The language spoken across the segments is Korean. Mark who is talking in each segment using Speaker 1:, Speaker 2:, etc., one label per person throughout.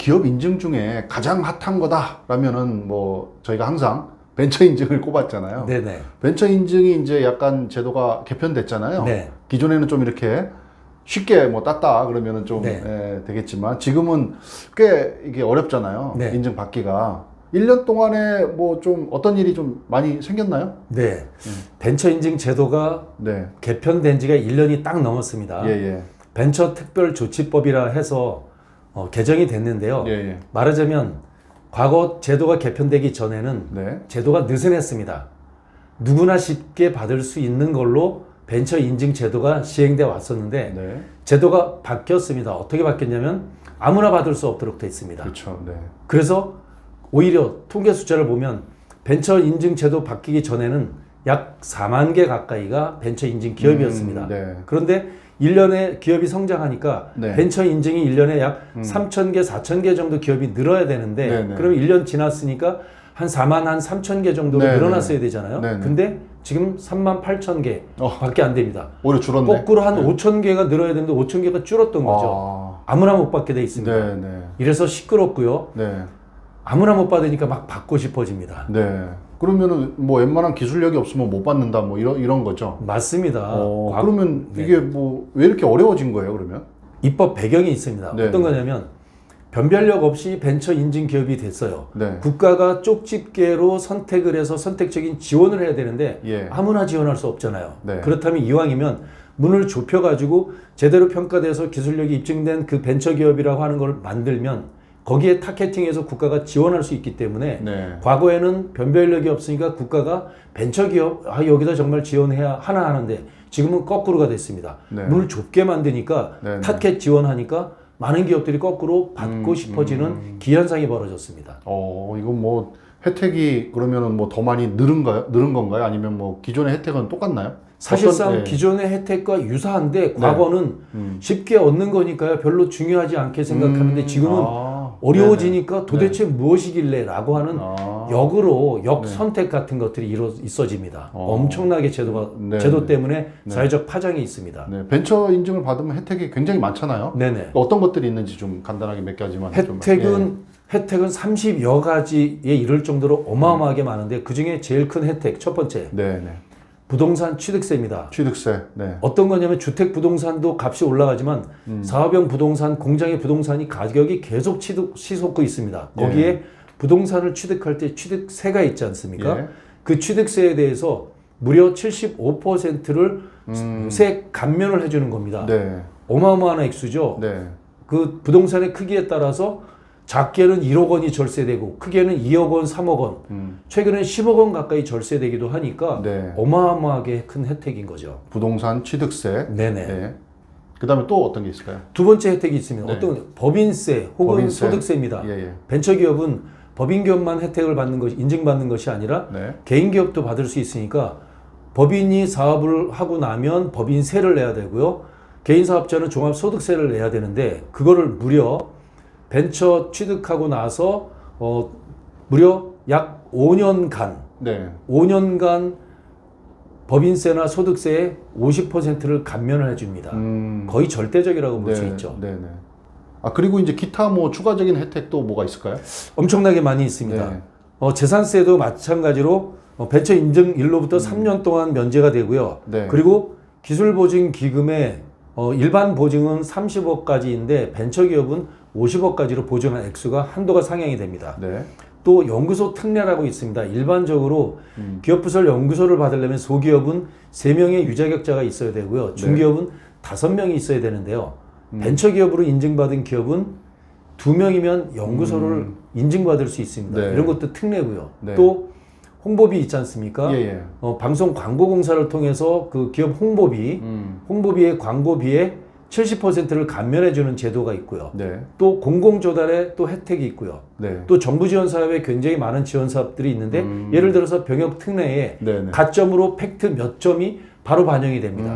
Speaker 1: 기업 인증 중에 가장 핫한 거다라면은 뭐 저희가 항상 벤처 인증을 꼽았잖아요.
Speaker 2: 네네.
Speaker 1: 벤처 인증이 이제 약간 제도가 개편됐잖아요.
Speaker 2: 네.
Speaker 1: 기존에는 좀 이렇게 쉽게 뭐 땄다 그러면은 좀
Speaker 2: 네.
Speaker 1: 되겠지만 지금은 꽤 이게 어렵잖아요.
Speaker 2: 네.
Speaker 1: 인증 받기가. 1년 동안에 뭐 좀 어떤 일이 좀 많이 생겼나요?
Speaker 2: 네. 벤처 인증 제도가
Speaker 1: 네.
Speaker 2: 개편된 지가 1년이 딱 넘었습니다.
Speaker 1: 예, 예.
Speaker 2: 벤처 특별 조치법이라 해서 개정이 됐는데요.
Speaker 1: 예, 예.
Speaker 2: 말하자면 과거 제도가 개편되기 전에는
Speaker 1: 네.
Speaker 2: 제도가 느슨했습니다. 누구나 쉽게 받을 수 있는 걸로 벤처 인증 제도가 시행돼 왔었는데
Speaker 1: 네.
Speaker 2: 제도가 바뀌었습니다. 어떻게 바뀌었냐면 아무나 받을 수 없도록 돼 있습니다.
Speaker 1: 그렇죠. 네.
Speaker 2: 그래서 오히려 통계 숫자를 보면 벤처 인증 제도 바뀌기 전에는 약 4만 개 가까이가 벤처 인증 기업이었습니다.
Speaker 1: 네.
Speaker 2: 그런데 1년에 기업이 성장하니까
Speaker 1: 네.
Speaker 2: 벤처 인증이 1년에 약 3,000개, 4,000개 정도 기업이 늘어야 되는데
Speaker 1: 네네.
Speaker 2: 그럼 1년 지났으니까 한 4만 한 3,000개 정도로
Speaker 1: 네네.
Speaker 2: 늘어났어야 되잖아요.
Speaker 1: 네네.
Speaker 2: 근데 지금 3만 8,000개 밖에 안 됩니다.
Speaker 1: 오히려 줄었네.
Speaker 2: 거꾸로 한 5,000개가 늘어야 되는데 5,000개가 줄었던 거죠.
Speaker 1: 아.
Speaker 2: 아무나 못 받게 돼 있습니다.
Speaker 1: 네, 네.
Speaker 2: 이래서 시끄럽고요.
Speaker 1: 네.
Speaker 2: 아무나 못 받으니까 막 받고 싶어집니다.
Speaker 1: 네. 그러면은 뭐 웬만한 기술력이 없으면 못 받는다 뭐 이런 거죠.
Speaker 2: 맞습니다.
Speaker 1: 그러면
Speaker 2: 네.
Speaker 1: 이게 뭐 왜 이렇게 어려워진 거예요, 그러면?
Speaker 2: 입법 배경이 있습니다.
Speaker 1: 네.
Speaker 2: 어떤 거냐면 변별력 없이 벤처 인증 기업이 됐어요.
Speaker 1: 네.
Speaker 2: 국가가 쪽집게로 선택을 해서 선택적인 지원을 해야 되는데
Speaker 1: 예.
Speaker 2: 아무나 지원할 수 없잖아요.
Speaker 1: 네.
Speaker 2: 그렇다면 이왕이면 문을 좁혀가지고 제대로 평가돼서 기술력이 입증된 그 벤처 기업이라고 하는 걸 만들면 거기에 타겟팅해서 국가가 지원할 수 있기 때문에
Speaker 1: 네.
Speaker 2: 과거에는 변별력이 없으니까 국가가 벤처기업 여기다 정말 지원해야 하나 하는데 지금은 거꾸로가 됐습니다.
Speaker 1: 네.
Speaker 2: 문을 좁게 만드니까
Speaker 1: 네, 네.
Speaker 2: 타겟 지원하니까 많은 기업들이 거꾸로 받고 싶어지는 기현상이 벌어졌습니다.
Speaker 1: 이건 뭐 혜택이 그러면은 뭐 더 많이 늘은 건가요? 아니면 뭐 기존의 혜택은 똑같나요?
Speaker 2: 사실상
Speaker 1: 네.
Speaker 2: 기존의 혜택과 유사한데 과거는 쉽게 얻는 거니까요. 별로 중요하지 않게 생각하는데 지금은 어려워지니까 도대체 무엇이길래 라고 하는 역으로 역선택 같은 것들이 있어집니다. 엄청나게 제도 때문에 사회적 파장이 있습습니다.
Speaker 1: 네. 벤처 인증을 받으면 혜택이 굉장히 많잖아요.
Speaker 2: 네네.
Speaker 1: 어떤 것들이 있는지 좀 간단하게 몇 가지만
Speaker 2: 혜택은 30여 가지에 이를 정도로 어마어마하게 많은데 그 중에 제일 큰 혜택 첫 번째
Speaker 1: 네, 네.
Speaker 2: 부동산 취득세입니다.
Speaker 1: 취득세. 네.
Speaker 2: 어떤 거냐면 주택 부동산도 값이 올라가지만 사업용 부동산, 공장의 부동산이 가격이 계속 치솟고 있습니다. 거기에 부동산을 취득할 때 취득세가 있지 않습니까?
Speaker 1: 예.
Speaker 2: 그 취득세에 대해서 무려 75%를 세 감면을 해주는 겁니다.
Speaker 1: 네.
Speaker 2: 어마어마한 액수죠.
Speaker 1: 네.
Speaker 2: 그 부동산의 크기에 따라서 작게는 1억 원이 절세되고 크게는 2억 원, 3억 원, 최근에는 10억 원 가까이 절세되기도 하니까
Speaker 1: 네.
Speaker 2: 어마어마하게 큰 혜택인 거죠.
Speaker 1: 부동산 취득세.
Speaker 2: 네네.
Speaker 1: 네. 그다음에 또 어떤 게 있을까요?
Speaker 2: 두 번째 혜택이 있습니다.
Speaker 1: 네.
Speaker 2: 어떤 법인세 혹은
Speaker 1: 법인세.
Speaker 2: 소득세입니다.
Speaker 1: 예, 예.
Speaker 2: 벤처기업은 법인기업만 혜택을 받는 것이 인증받는 것이 아니라
Speaker 1: 네.
Speaker 2: 개인기업도 받을 수 있으니까 법인이 사업을 하고 나면 법인세를 내야 되고요. 개인사업자는 종합소득세를 내야 되는데 그거를 무려 벤처 취득하고 나서 무려 약 5년간
Speaker 1: 네.
Speaker 2: 5년간 법인세나 소득세의 50%를 감면을 해줍니다. 거의 절대적이라고 볼 수 있죠.
Speaker 1: 네, 네. 그리고 이제 기타 뭐 추가적인 혜택도 뭐가 있을까요?
Speaker 2: 엄청나게 많이 있습니다.
Speaker 1: 네.
Speaker 2: 재산세도 마찬가지로 벤처 인증일로부터 3년 동안 면제가 되고요.
Speaker 1: 네.
Speaker 2: 그리고 기술보증기금의 일반 보증은 30억까지인데 벤처기업은 50억까지로 보증한 액수가 한도가 상향이 됩니다.
Speaker 1: 네.
Speaker 2: 또 연구소 특례라고 있습니다. 일반적으로 기업부설 연구소를 받으려면 소기업은 3명의 유자격자가 있어야 되고요. 중기업은 5명이 있어야 되는데요. 벤처기업으로 인증받은 기업은 2명이면 연구소를 인증받을 수 있습니다.
Speaker 1: 네.
Speaker 2: 이런 것도 특례고요.
Speaker 1: 네.
Speaker 2: 또 홍보비 있지 않습니까?
Speaker 1: 예, 예.
Speaker 2: 방송 광고공사를 통해서 그 기업 홍보비의 광고비에 70%를 감면해주는 제도가 있고요.
Speaker 1: 네.
Speaker 2: 또 공공조달에 또 혜택이 있고요.
Speaker 1: 네.
Speaker 2: 또 정부 지원 사업에 굉장히 많은 지원 사업들이 있는데 예를 들어서 병역 특례에
Speaker 1: 네네.
Speaker 2: 가점으로 팩트 몇 점이 바로 반영이 됩니다.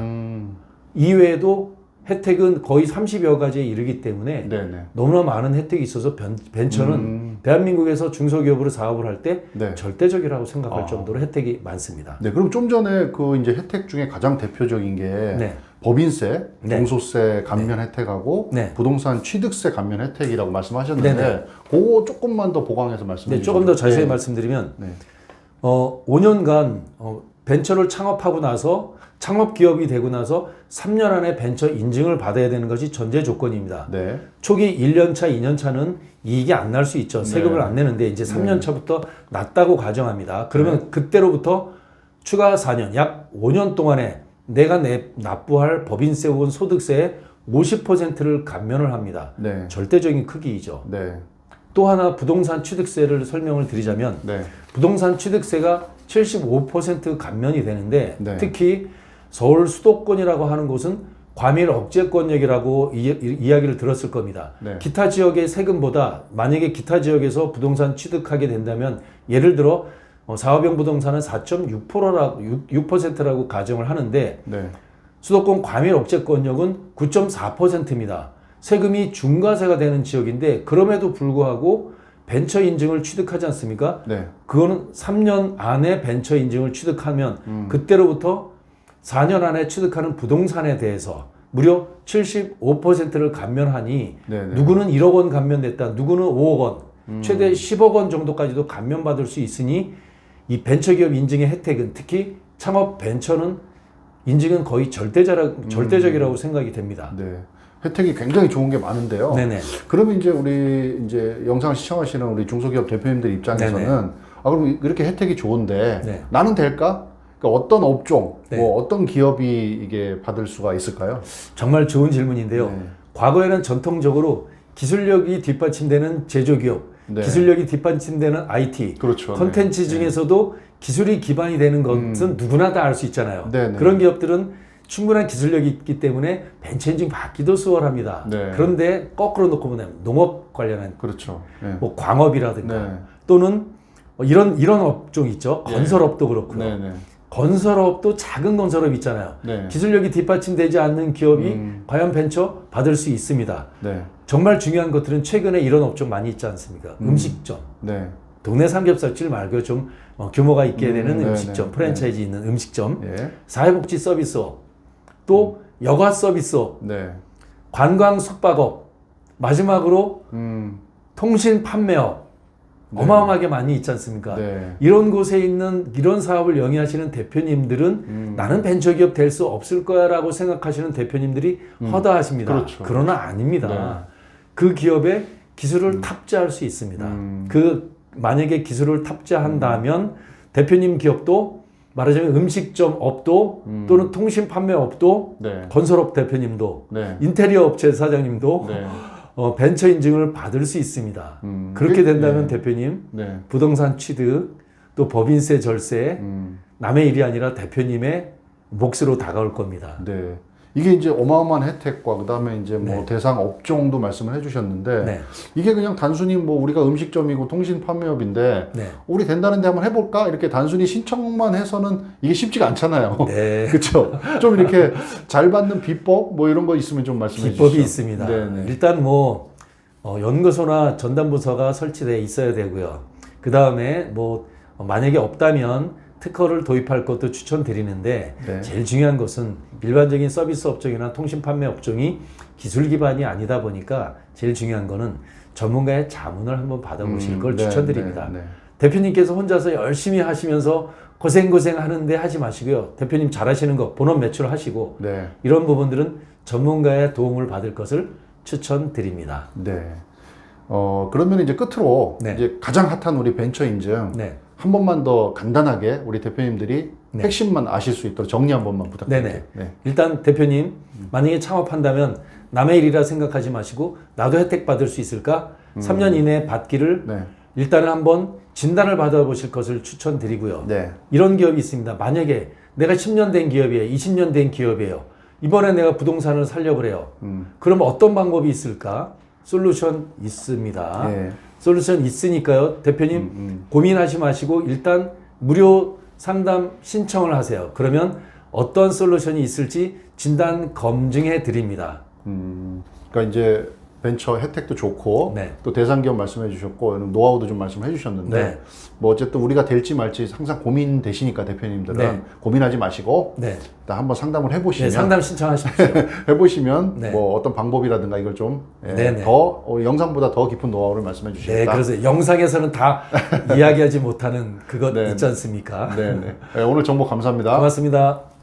Speaker 2: 이외에도 혜택은 거의 30여 가지에 이르기 때문에
Speaker 1: 네네.
Speaker 2: 너무나 많은 혜택이 있어서 벤처는 대한민국에서 중소기업으로 사업을 할 때
Speaker 1: 네.
Speaker 2: 절대적이라고 생각할 정도로 혜택이 많습니다.
Speaker 1: 네, 그럼 좀 전에 그 이제 혜택 중에 가장 대표적인 게
Speaker 2: 네.
Speaker 1: 법인세,
Speaker 2: 네.
Speaker 1: 종소세 감면 혜택하고
Speaker 2: 네.
Speaker 1: 부동산 취득세 감면 혜택이라고 말씀하셨는데
Speaker 2: 네네.
Speaker 1: 그거 조금만 더 보강해서 말씀해
Speaker 2: 네,
Speaker 1: 주시죠.
Speaker 2: 조금 더 자세히 말씀드리면
Speaker 1: 네.
Speaker 2: 5년간 벤처를 창업하고 나서 창업 기업이 되고 나서 3년 안에 벤처 인증을 받아야 되는 것이 전제 조건입니다.
Speaker 1: 네.
Speaker 2: 초기 1년 차, 2년 차는 이익이 안 날 수 있죠. 세금을 안 내는데 이제 3년 차부터 났다고 가정합니다. 그러면 그때로부터 추가 4년, 약 5년 동안에 내가 납부할 법인세 혹은 소득세의 50%를 감면을 합니다.
Speaker 1: 네.
Speaker 2: 절대적인 크기이죠.
Speaker 1: 네.
Speaker 2: 또 하나 부동산 취득세를 설명을 드리자면
Speaker 1: 네.
Speaker 2: 부동산 취득세가 75% 감면이 되는데
Speaker 1: 네.
Speaker 2: 특히 서울 수도권이라고 하는 곳은 과밀 억제권역이라고 이야기를 들었을 겁니다.
Speaker 1: 네.
Speaker 2: 기타 지역의 세금보다 만약에 기타 지역에서 부동산 취득하게 된다면 예를 들어 사업용 부동산은 4.6%라고 가정을 하는데
Speaker 1: 네.
Speaker 2: 수도권 과밀 억제권역은 9.4%입니다. 세금이 중과세가 되는 지역인데 그럼에도 불구하고 벤처 인증을 취득하지 않습니까?
Speaker 1: 네.
Speaker 2: 그거는 3년 안에 벤처 인증을 취득하면 그때로부터 4년 안에 취득하는 부동산에 대해서 무려 75%를 감면하니
Speaker 1: 네네.
Speaker 2: 누구는 1억 원 감면됐다, 누구는 5억 원, 최대 10억 원 정도까지도 감면받을 수 있으니 이 벤처기업 인증의 혜택은 특히 창업 벤처는 인증은 거의 절대적이라고 생각이 됩니다.
Speaker 1: 네. 혜택이 굉장히 좋은 게 많은데요.
Speaker 2: 네네.
Speaker 1: 그러면 이제 우리 이제 영상을 시청하시는 우리 중소기업 대표님들 입장에서는
Speaker 2: 네네.
Speaker 1: 그럼 이렇게 혜택이 좋은데
Speaker 2: 네.
Speaker 1: 나는 될까? 그러니까 어떤 업종,
Speaker 2: 네.
Speaker 1: 뭐 어떤 기업이 이게 받을 수가 있을까요?
Speaker 2: 정말 좋은 질문인데요.
Speaker 1: 네.
Speaker 2: 과거에는 전통적으로 기술력이 뒷받침되는 제조기업,
Speaker 1: 네.
Speaker 2: 기술력이 뒷받침되는 IT,
Speaker 1: 그렇죠.
Speaker 2: 컨텐츠
Speaker 1: 네.
Speaker 2: 중에서도 기술이 기반이 되는 것은 누구나 다 알 수 있잖아요.
Speaker 1: 네네.
Speaker 2: 그런 기업들은 충분한 기술력이 있기 때문에 벤처 인증 받기도 수월합니다.
Speaker 1: 네.
Speaker 2: 그런데 거꾸로 놓고 보면 농업 관련한
Speaker 1: 그렇죠. 네.
Speaker 2: 뭐 광업이라든가
Speaker 1: 네.
Speaker 2: 또는 이런 업종 있죠.
Speaker 1: 네.
Speaker 2: 건설업도 그렇고요.
Speaker 1: 네네.
Speaker 2: 건설업도 작은 건설업 있잖아요.
Speaker 1: 네.
Speaker 2: 기술력이 뒷받침되지 않는 기업이 과연 벤처 받을 수 있습니다.
Speaker 1: 네.
Speaker 2: 정말 중요한 것들은 최근에 이런 업종 많이 있지 않습니까? 음식점.
Speaker 1: 네.
Speaker 2: 동네 삼겹살집 말고 좀 규모가 있게 되는
Speaker 1: 네,
Speaker 2: 음식점,
Speaker 1: 네,
Speaker 2: 프랜차이즈 있는 음식점,
Speaker 1: 예.
Speaker 2: 사회복지 서비스업, 또 여가 서비스업,
Speaker 1: 네.
Speaker 2: 관광 숙박업, 마지막으로 통신 판매업,
Speaker 1: 네.
Speaker 2: 어마어마하게 많이 있지 않습니까?
Speaker 1: 네.
Speaker 2: 이런 곳에 있는 이런 사업을 영위하시는 대표님들은 나는 벤처기업 될 수 없을 거야 라고 생각하시는 대표님들이 허다하십니다.
Speaker 1: 그렇죠.
Speaker 2: 그러나 아닙니다. 그 기업에 기술을 탑재할 수 있습니다. 만약에 기술을 탑재한다면 대표님 기업도 말하자면 음식점 업도 또는 통신 판매 업도
Speaker 1: 네.
Speaker 2: 건설업 대표님도
Speaker 1: 네.
Speaker 2: 인테리어 업체 사장님도
Speaker 1: 네.
Speaker 2: 벤처 인증을 받을 수 있습니다. 그렇게 된다면 대표님
Speaker 1: 네.
Speaker 2: 부동산 취득 또 법인세 절세 남의 일이 아니라 대표님의 몫으로 다가올 겁니다.
Speaker 1: 네. 이게 이제 어마어마한 혜택과 그다음에 이제 뭐
Speaker 2: 네.
Speaker 1: 대상 업종도 말씀을 해주셨는데
Speaker 2: 네.
Speaker 1: 이게 그냥 단순히 뭐 우리가 음식점이고 통신 판매업인데
Speaker 2: 네.
Speaker 1: 우리 된다는데 한번 해볼까 이렇게 단순히 신청만 해서는 이게 쉽지가 않잖아요.
Speaker 2: 네.
Speaker 1: 그렇죠. 좀 이렇게 잘 받는 비법 뭐 이런 거 있으면 좀 말씀해 주시죠.
Speaker 2: 비법이 있습니다.
Speaker 1: 네네.
Speaker 2: 일단 뭐 연구소나 전담부서가 설치되어 있어야 되고요. 그 다음에 뭐 만약에 없다면 특허를 도입할 것도 추천드리는데
Speaker 1: 네.
Speaker 2: 제일 중요한 것은 일반적인 서비스 업종이나 통신 판매 업종이 기술 기반이 아니다 보니까 제일 중요한 거는 전문가의 자문을 한번 받아보실 걸
Speaker 1: 네,
Speaker 2: 추천드립니다.
Speaker 1: 네, 네.
Speaker 2: 대표님께서 혼자서 열심히 하시면서 고생 하는데 하지 마시고요. 대표님 잘하시는 거 본업 매출하시고
Speaker 1: 네.
Speaker 2: 이런 부분들은 전문가의 도움을 받을 것을 추천드립니다.
Speaker 1: 네. 그러면 이제 끝으로
Speaker 2: 네.
Speaker 1: 이제 가장 핫한 우리 벤처 인증
Speaker 2: 네.
Speaker 1: 한 번만 더 간단하게 우리 대표님들이
Speaker 2: 네.
Speaker 1: 핵심만 아실 수 있도록 정리 한 번만 부탁드릴게요.
Speaker 2: 네네.
Speaker 1: 네.
Speaker 2: 일단 대표님 만약에 창업한다면 남의 일이라 생각하지 마시고 나도 혜택 받을 수 있을까? 3년 이내에 받기를
Speaker 1: 네.
Speaker 2: 일단은 한번 진단을 받아보실 것을 추천드리고요.
Speaker 1: 네.
Speaker 2: 이런 기업이 있습니다. 만약에 내가 10년 된 기업이에요. 20년 된 기업이에요. 이번에 내가 부동산을 살려고 해요. 그럼 어떤 방법이 있을까? 솔루션 있습니다.
Speaker 1: 예.
Speaker 2: 솔루션 있으니까요. 대표님 고민하지 마시고 일단 무료 상담 신청을 하세요. 그러면 어떤 솔루션이 있을지 진단 검증해 드립니다.
Speaker 1: 그러니까 이제 벤처 혜택도 좋고
Speaker 2: 네.
Speaker 1: 또 대상기업 말씀해 주셨고 노하우도 좀 말씀해 주셨는데
Speaker 2: 네.
Speaker 1: 뭐 어쨌든 우리가 될지 말지 항상 고민되시니까 대표님들은
Speaker 2: 네.
Speaker 1: 고민하지 마시고
Speaker 2: 네.
Speaker 1: 일단 한번 상담을
Speaker 2: 네,
Speaker 1: 해보시면
Speaker 2: 상담 신청하십시오.
Speaker 1: 해보시면
Speaker 2: 네.
Speaker 1: 뭐 어떤 방법이라든가 이걸 좀
Speaker 2: 네네.
Speaker 1: 더 영상보다 더 깊은 노하우를 말씀해
Speaker 2: 네,
Speaker 1: 주시겠다.
Speaker 2: 그래서 영상에서는 다 이야기하지 못하는 그것
Speaker 1: 네.
Speaker 2: 있지 않습니까?
Speaker 1: 네, 네. 오늘 정보 감사합니다.
Speaker 2: 고맙습니다.